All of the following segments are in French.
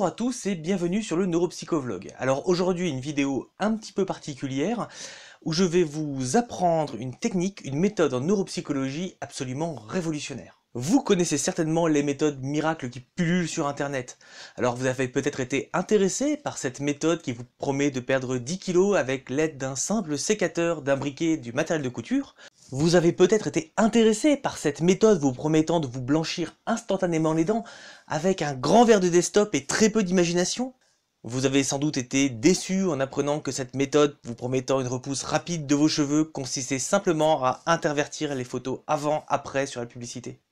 Bonjour à tous et bienvenue sur le Neuropsychovlog. Alors aujourd'hui une vidéo un petit peu particulière où je vais vous apprendre une technique, une méthode en neuropsychologie absolument révolutionnaire. Vous connaissez certainement les méthodes miracles qui pullulent sur internet. Alors vous avez peut-être été intéressé par cette méthode qui vous promet de perdre 10 kilos avec l'aide d'un simple sécateur, d'un briquet et du matériel de couture. Vous avez peut-être été intéressé par cette méthode vous promettant de vous blanchir instantanément les dents avec un grand verre de desktop et très peu d'imagination. Vous avez sans doute été déçu en apprenant que cette méthode vous promettant une repousse rapide de vos cheveux consistait simplement à intervertir les photos avant-après sur la publicité.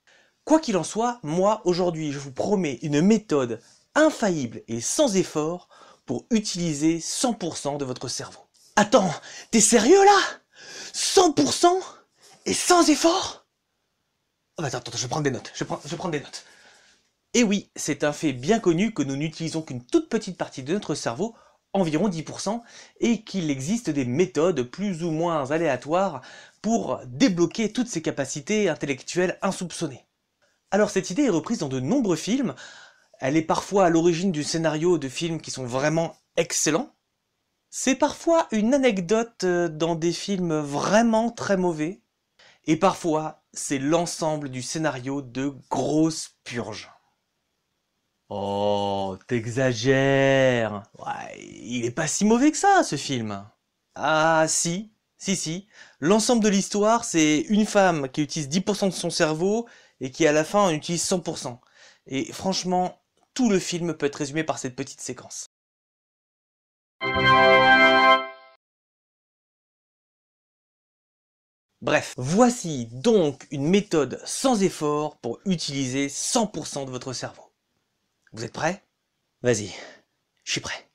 Quoi qu'il en soit, moi aujourd'hui je vous promets une méthode infaillible et sans effort pour utiliser 100% de votre cerveau. Attends, t'es sérieux là? 100% et sans effort? Oh, attends, je vais prendre des notes, je vais prendre des notes. Et oui, c'est un fait bien connu que nous n'utilisons qu'une toute petite partie de notre cerveau, environ 10%, et qu'il existe des méthodes plus ou moins aléatoires pour débloquer toutes ces capacités intellectuelles insoupçonnées. Alors cette idée est reprise dans de nombreux films, elle est parfois à l'origine du scénario de films qui sont vraiment excellents, c'est parfois une anecdote dans des films vraiment très mauvais, et parfois c'est l'ensemble du scénario de grosses purges. Oh, t'exagères. Ouais, il est pas si mauvais que ça, ce film. Ah, si. L'ensemble de l'histoire, c'est une femme qui utilise 10% de son cerveau et qui, à la fin, en utilise 100%. Et franchement, tout le film peut être résumé par cette petite séquence. Bref, voici donc une méthode sans effort pour utiliser 100% de votre cerveau. Vous êtes prêts? Vas-y, je suis prêt.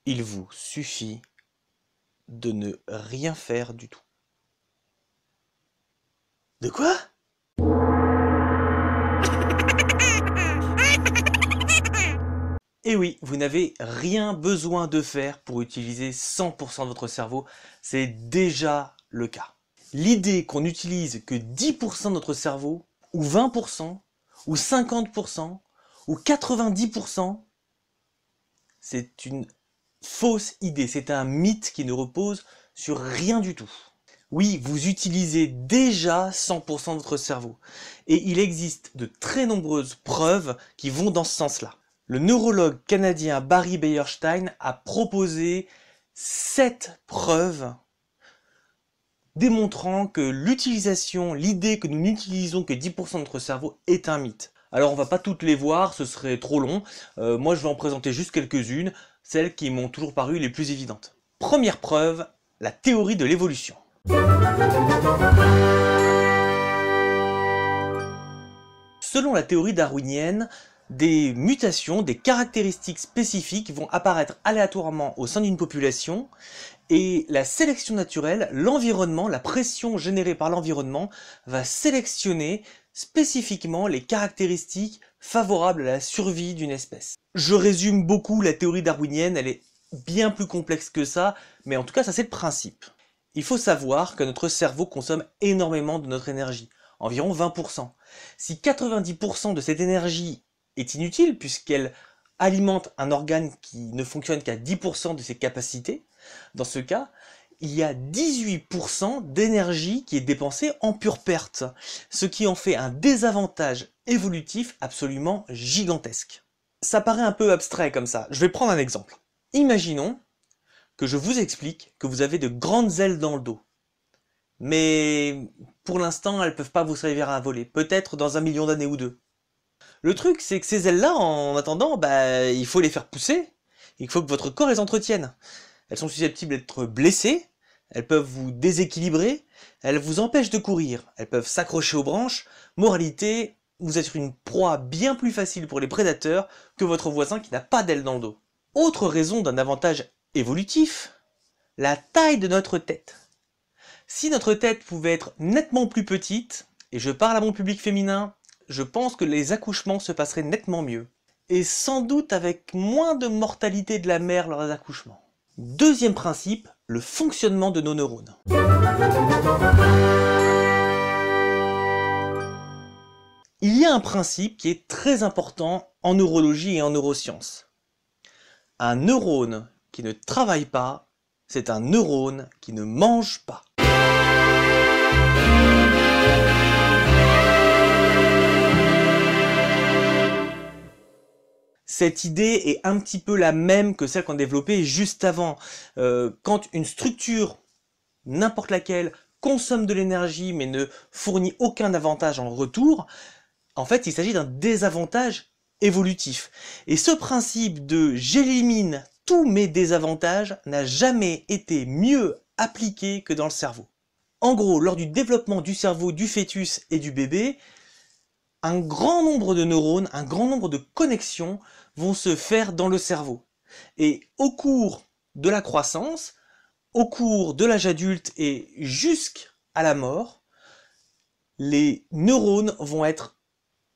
Il vous suffit de ne rien faire du tout. De quoi? Et oui, vous n'avez rien besoin de faire pour utiliser 100% de votre cerveau, c'est déjà le cas. L'idée qu'on n'utilise que 10% de notre cerveau, ou 20%, ou 50%, ou 90%, c'est une fausse idée, c'est un mythe qui ne repose sur rien du tout. Oui, vous utilisez déjà 100% de votre cerveau, et il existe de très nombreuses preuves qui vont dans ce sens-là. Le neurologue canadien Barry Beierstein a proposé 7 preuves démontrant que l'idée que nous n'utilisons que 10% de notre cerveau est un mythe. Alors on va pas toutes les voir, ce serait trop long. Moi je vais en présenter juste quelques-unes, celles qui m'ont toujours paru les plus évidentes. Première preuve, la théorie de l'évolution. Selon la théorie darwinienne, des mutations, des caractéristiques spécifiques vont apparaître aléatoirement au sein d'une population et la sélection naturelle, l'environnement, la pression générée par l'environnement va sélectionner spécifiquement les caractéristiques favorables à la survie d'une espèce. Je résume beaucoup la théorie darwinienne, elle est bien plus complexe que ça, mais en tout cas ça c'est le principe. Il faut savoir que notre cerveau consomme énormément de notre énergie, environ 20%. Si 90% de cette énergie est inutile puisqu'elle alimente un organe qui ne fonctionne qu'à 10% de ses capacités, dans ce cas, il y a 18% d'énergie qui est dépensée en pure perte, ce qui en fait un désavantage évolutif absolument gigantesque. Ça paraît un peu abstrait comme ça, je vais prendre un exemple. Imaginons que je vous explique que vous avez de grandes ailes dans le dos. Mais pour l'instant, elles ne peuvent pas vous servir à voler, peut-être dans 1 million d'années ou deux. Le truc, c'est que ces ailes-là, en attendant, il faut les faire pousser, il faut que votre corps les entretienne. Elles sont susceptibles d'être blessées, elles peuvent vous déséquilibrer, elles vous empêchent de courir, elles peuvent s'accrocher aux branches. Moralité, vous êtes une proie bien plus facile pour les prédateurs que votre voisin qui n'a pas d'ailes dans le dos. Autre raison d'un avantage évolutif, la taille de notre tête. Si notre tête pouvait être nettement plus petite, et je parle à mon public féminin, je pense que les accouchements se passeraient nettement mieux. Et sans doute avec moins de mortalité de la mère lors des accouchements. Deuxième principe, le fonctionnement de nos neurones. Il y a un principe qui est très important en neurologie et en neurosciences. Un neurone qui ne travaille pas, c'est un neurone qui ne mange pas. Cette idée est un petit peu la même que celle qu'on a développée juste avant. Quand une structure, n'importe laquelle, consomme de l'énergie mais ne fournit aucun avantage en retour, en fait il s'agit d'un désavantage évolutif. Et ce principe de j'élimine tous mes désavantages n'a jamais été mieux appliqué que dans le cerveau. En gros, lors du développement du cerveau du fœtus et du bébé, un grand nombre de neurones, un grand nombre de connexions vont se faire dans le cerveau. Et au cours de la croissance, au cours de l'âge adulte et jusqu'à la mort, les neurones vont être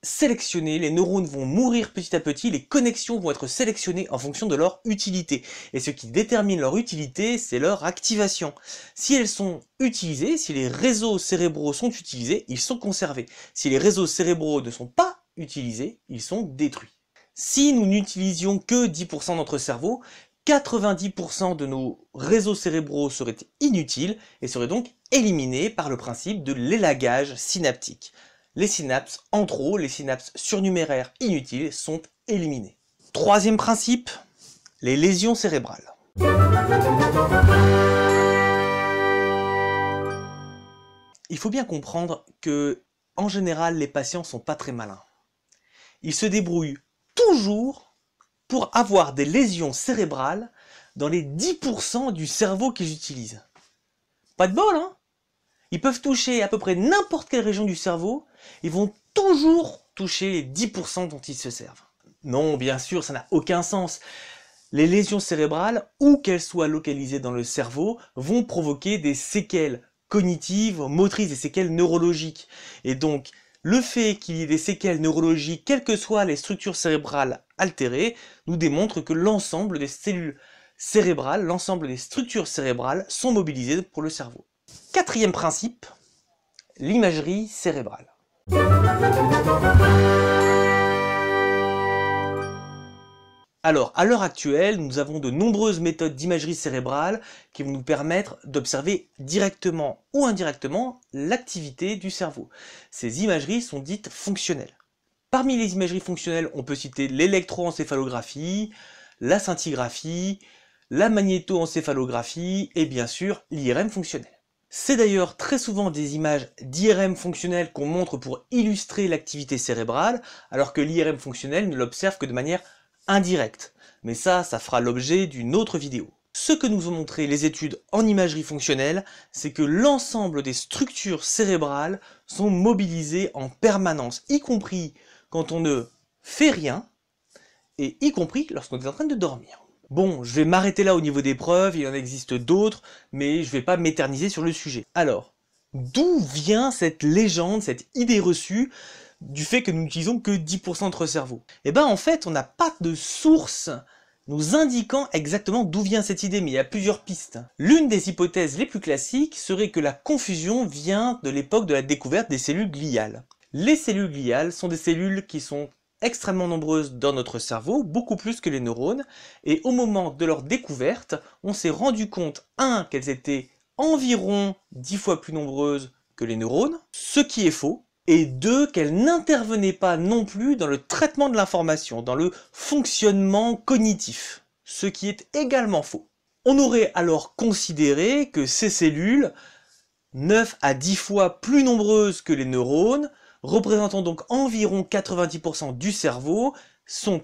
sélectionnés, les neurones vont mourir petit à petit, les connexions vont être sélectionnées en fonction de leur utilité. Et ce qui détermine leur utilité, c'est leur activation. Si elles sont utilisées, si les réseaux cérébraux sont utilisés, ils sont conservés. Si les réseaux cérébraux ne sont pas utilisés, ils sont détruits. Si nous n'utilisions que 10% de notre cerveau, 90% de nos réseaux cérébraux seraient inutiles et seraient donc éliminés par le principe de l'élagage synaptique. Les synapses en trop, les synapses surnuméraires inutiles sont éliminées. Troisième principe, les lésions cérébrales. Il faut bien comprendre que, en général, les patients sont pas très malins. Ils se débrouillent toujours pour avoir des lésions cérébrales dans les 10% du cerveau qu'ils utilisent. Pas de bol, hein? Ils peuvent toucher à peu près n'importe quelle région du cerveau, ils vont toujours toucher les 10% dont ils se servent. Non, bien sûr, ça n'a aucun sens. Les lésions cérébrales, où qu'elles soient localisées dans le cerveau, vont provoquer des séquelles cognitives, motrices, des séquelles neurologiques. Et donc, le fait qu'il y ait des séquelles neurologiques, quelles que soient les structures cérébrales altérées, nous démontre que l'ensemble des cellules cérébrales, l'ensemble des structures cérébrales sont mobilisées pour le cerveau. Quatrième principe, l'imagerie cérébrale. Alors, à l'heure actuelle, nous avons de nombreuses méthodes d'imagerie cérébrale qui vont nous permettre d'observer directement ou indirectement l'activité du cerveau. Ces imageries sont dites fonctionnelles. Parmi les imageries fonctionnelles, on peut citer l'électroencéphalographie, la scintigraphie, la magnétoencéphalographie et bien sûr l'IRM fonctionnel. C'est d'ailleurs très souvent des images d'IRM fonctionnel qu'on montre pour illustrer l'activité cérébrale, alors que l'IRM fonctionnel ne l'observe que de manière indirecte. Mais ça fera l'objet d'une autre vidéo. Ce que nous ont montré les études en imagerie fonctionnelle, c'est que l'ensemble des structures cérébrales sont mobilisées en permanence, y compris quand on ne fait rien, et y compris lorsqu'on est en train de dormir. Bon, je vais m'arrêter là au niveau des preuves, il en existe d'autres, mais je vais pas m'éterniser sur le sujet. Alors, d'où vient cette légende, cette idée reçue du fait que nous n'utilisons que 10% de notre cerveau? Eh ben en fait, on n'a pas de source nous indiquant exactement d'où vient cette idée, mais il y a plusieurs pistes. L'une des hypothèses les plus classiques serait que la confusion vient de l'époque de la découverte des cellules gliales. Les cellules gliales sont des cellules qui sont extrêmement nombreuses dans notre cerveau, beaucoup plus que les neurones, et au moment de leur découverte, on s'est rendu compte, qu'elles étaient environ 10 fois plus nombreuses que les neurones, ce qui est faux, et 2, qu'elles n'intervenaient pas non plus dans le traitement de l'information, dans le fonctionnement cognitif, ce qui est également faux. On aurait alors considéré que ces cellules, 9 à 10 fois plus nombreuses que les neurones, représentant donc environ 90% du cerveau, sont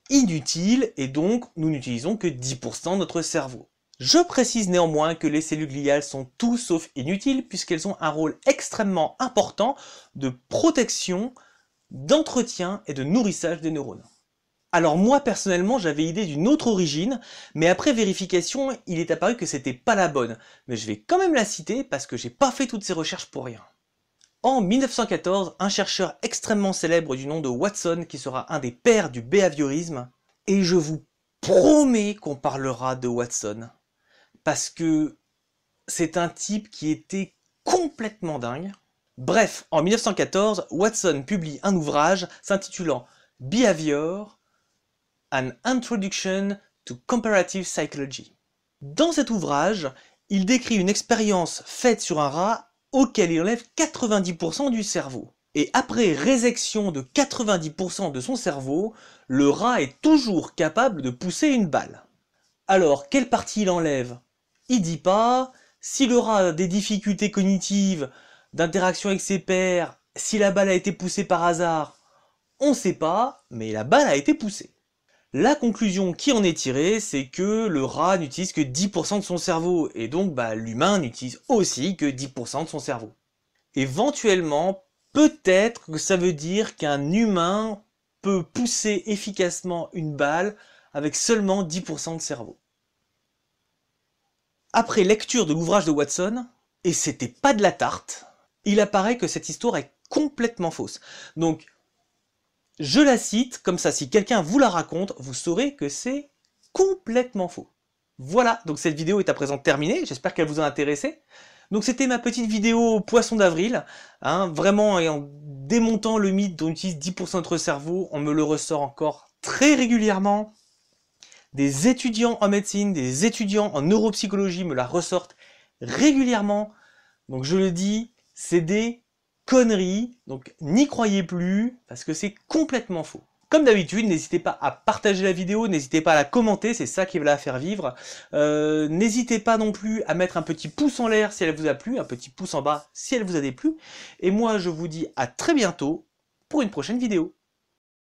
inutiles et donc nous n'utilisons que 10% de notre cerveau. Je précise néanmoins que les cellules gliales sont tout sauf inutiles puisqu'elles ont un rôle extrêmement important de protection, d'entretien et de nourrissage des neurones. Alors moi personnellement j'avais idée d'une autre origine, mais après vérification il est apparu que c'était pas la bonne, mais je vais quand même la citer parce que j'ai pas fait toutes ces recherches pour rien. En 1914, un chercheur extrêmement célèbre du nom de Watson, qui sera un des pères du behaviorisme, et je vous promets qu'on parlera de Watson, parce que c'est un type qui était complètement dingue. Bref, en 1914, Watson publie un ouvrage s'intitulant Behavior, An Introduction to Comparative Psychology. Dans cet ouvrage, il décrit une expérience faite sur un rat auquel il enlève 90% du cerveau. Et après résection de 90% de son cerveau, le rat est toujours capable de pousser une balle. Alors, quelle partie il enlève? Il dit pas. Si le rat a des difficultés cognitives, d'interaction avec ses pairs, si la balle a été poussée par hasard, on sait pas, mais la balle a été poussée. La conclusion qui en est tirée, c'est que le rat n'utilise que 10% de son cerveau, et donc l'humain n'utilise aussi que 10% de son cerveau. Éventuellement, peut-être que ça veut dire qu'un humain peut pousser efficacement une balle avec seulement 10% de cerveau. Après lecture de l'ouvrage de Watson, et c'était pas de la tarte, il apparaît que cette histoire est complètement fausse. Donc, je la cite, comme ça, si quelqu'un vous la raconte, vous saurez que c'est complètement faux. Voilà, donc cette vidéo est à présent terminée, j'espère qu'elle vous a intéressé. Donc c'était ma petite vidéo poisson d'avril, vraiment, et en démontant le mythe dont on utilise 10% de notre cerveau, on me le ressort encore très régulièrement. Des étudiants en médecine, des étudiants en neuropsychologie me la ressortent régulièrement. Donc je le dis, c'est des conneries, donc n'y croyez plus, parce que c'est complètement faux. Comme d'habitude, n'hésitez pas à partager la vidéo, n'hésitez pas à la commenter, c'est ça qui va la faire vivre. N'hésitez pas non plus à mettre un petit pouce en l'air si elle vous a plu, un petit pouce en bas si elle vous a déplu. Et moi, je vous dis à très bientôt pour une prochaine vidéo.